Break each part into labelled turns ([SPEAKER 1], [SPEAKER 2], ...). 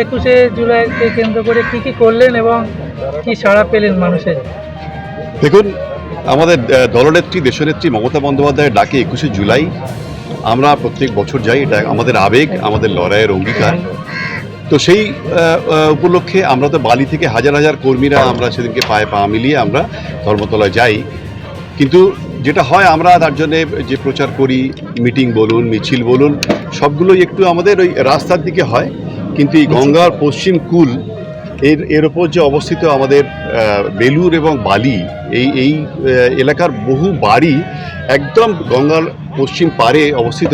[SPEAKER 1] একুশে জুলাইকে কেন্দ্র করে কি করলেন এবং কি সাড়া পেলেন মানুষের?
[SPEAKER 2] দেখুন, আমাদের দলনেত্রী দেশনেত্রী মমতা বন্দ্যোপাধ্যায়ের ডাকে 21শে জুলাই আমরা প্রত্যেক বছর যাই। এটা আমাদের আবেগ, আমাদের লড়াইয়ের অঙ্গীকার। তো সেই উপলক্ষে আমরা তো বালি থেকে হাজার হাজার কর্মীরা আমরা সেদিনকে পায়ে পা মিলিয়ে আমরা ধর্মতলায় যাই। কিন্তু যেটা হয়, আমরা তার জন্যে যে প্রচার করি, মিটিং বলুন, মিছিল বলুন, সবগুলোই একটু আমাদের ওই রাস্তার দিকে হয়। কিন্তু এই গঙ্গার পশ্চিম কূল এর ওপর যে অবস্থিত আমাদের বেলুর এবং বালি, এই এলাকার বহু বাড়ি একদম গঙ্গার পশ্চিম পাড়ে অবস্থিত।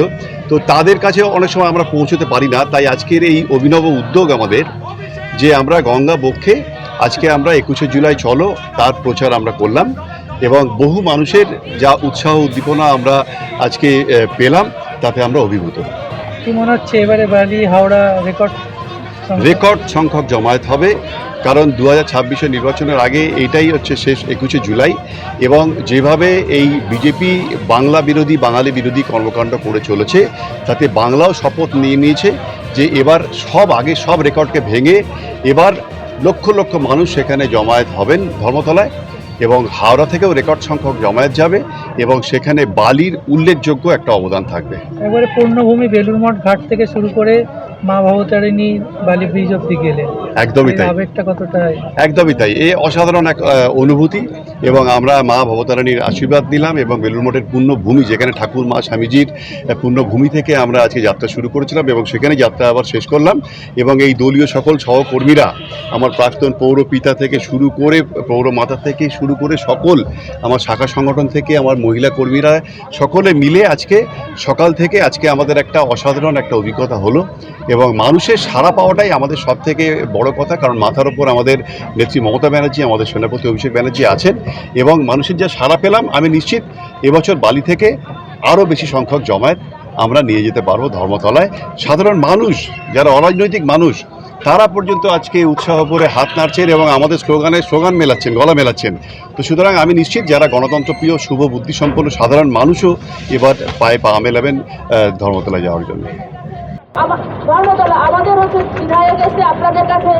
[SPEAKER 2] তো তাদের কাছে অনেক সময় আমরা পৌঁছতে পারি না। তাই আজকের এই অভিনব উদ্যোগ আমাদের, যে আমরা গঙ্গা বক্ষে আজকে আমরা 21শে জুলাই চলো তার প্রচার আমরা করলাম এবং বহু মানুষের যা উৎসাহ উদ্দীপনা আমরা আজকে পেলাম, তাতে আমরা অভিভূত।
[SPEAKER 1] কি মনে হচ্ছে এবারে বালি হাওড়া
[SPEAKER 2] রেকর্ড সংখ্যক জমায়েত হবে? কারণ 2026 নির্বাচনের আগে এইটাই হচ্ছে শেষ 21শে জুলাই। এবং যেভাবে এই বিজেপি বাংলা বিরোধী, বাঙালি বিরোধী কর্মকাণ্ড করে চলেছে, তাতে বাংলাও শপথ নিয়ে নিয়েছে যে এবার সব রেকর্ডকে ভেঙে এবার লক্ষ লক্ষ মানুষ সেখানে জমায়েত হবেন ধর্মতলায়, এবং হাওড়া থেকেও রেকর্ড সংখ্যক জমায়েত যাবে এবং সেখানে বালির উল্লেখযোগ্য একটা অবদান থাকবে।
[SPEAKER 1] এবারে পূর্ণভূমি বেলুর মঠ ঘাট থেকে শুরু করে মা ভবতারিণী বালি ব্রিজ অব্দি গেলে
[SPEAKER 2] একদমই তাই,
[SPEAKER 1] আবেগটা কতটা?
[SPEAKER 2] একদমই তাই। এই অসাধারণ এক অনুভূতি। এবং আমরা মা ভবতারিণীর আশীর্বাদ নিলাম এবং বেলুর মঠের পুণ্যভূমি, যেখানে ঠাকুর মা স্বামীজির পুণ্যভূমি থেকে আমরা আজকে যাত্রা শুরু করেছিলাম এবং সেখানে যাত্রা আবার শেষ করলাম। এবং এই দলীয় সকল সহকর্মীরা, আমার প্রাক্তন পৌরপিতা থেকে শুরু করে, পৌরমাতা থেকে শুরু করে সকল আমার শাখা সংগঠন থেকে আমার মহিলা কর্মীরা সকলে মিলে আজকে সকাল থেকে আজকে আমাদের একটা অসাধারণ একটা অভিজ্ঞতা হলো। এবং মানুষের সাড়া পাওয়াটাই আমাদের সব থেকে বড় কথা। কারণ মাথার ওপর আমাদের নেত্রী মমতা ব্যানার্জি, আমাদের সেনাপতি অভিষেক ব্যানার্জি আছেন এবং মানুষের যা সাড়া পেলাম, আমি নিশ্চিত এবছর বালি থেকে আরও বেশি সংখ্যক জমায়েত আমরা নিয়ে যেতে পারবো ধর্মতলায়। সাধারণ মানুষ, যারা অরাজনৈতিক মানুষ, তারা পর্যন্ত আজকে উৎসাহ করে হাত নাড়ছেন এবং আমাদের স্লোগান মেলাচ্ছেন, গলা মেলাচ্ছেন। তো সুতরাং আমি নিশ্চিত যারা গণতন্ত্রপ্রিয়, শুভ বুদ্ধিসম্পন্ন সাধারণ মানুষও এবার পায়ে পা মেলাবেন ধর্মতলায় যাওয়ার জন্য।
[SPEAKER 3] ধর্মতলা আমাদের হচ্ছে বিধায়ক এসে আপনাদের কাছে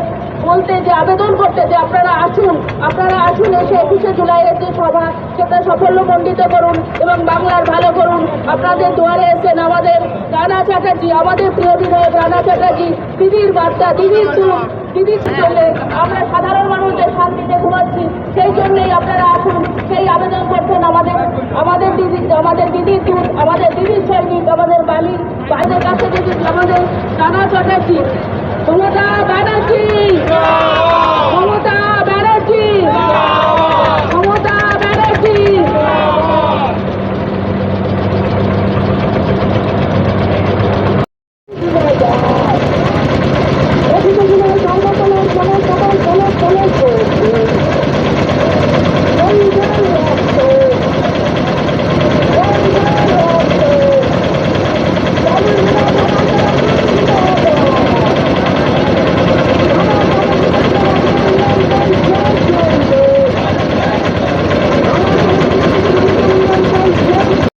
[SPEAKER 3] বলতে, যে আবেদন করতে, যে আপনারা আসুন এসে 21শে জুলাইয়ের যে সভা, সেটা সাফল্যমণ্ডিত করুন এবং বাংলার ভালো করুন। আপনাদের দুয়ারে এসেছেন আমাদের রানা চ্যাটার্জি, আমাদের প্রিয় বিধায়ক রানা চ্যাটার্জি। দিদির বার্তা, দিদির দুধ, দিদির চলে আমরা সাধারণ মানুষদের শান্তিতে ঘুমাচ্ছি, সেই জন্যই আপনারা আসুন, সেই আবেদন করছেন আমাদের দিদির দুধ, আমাদের দিদির সৈনিক, আমাদের বালির বাইরের কাছে দিদি, আমাদের রানা চ্যাটার্জি। মমতা ব্যানার্জি, মমতা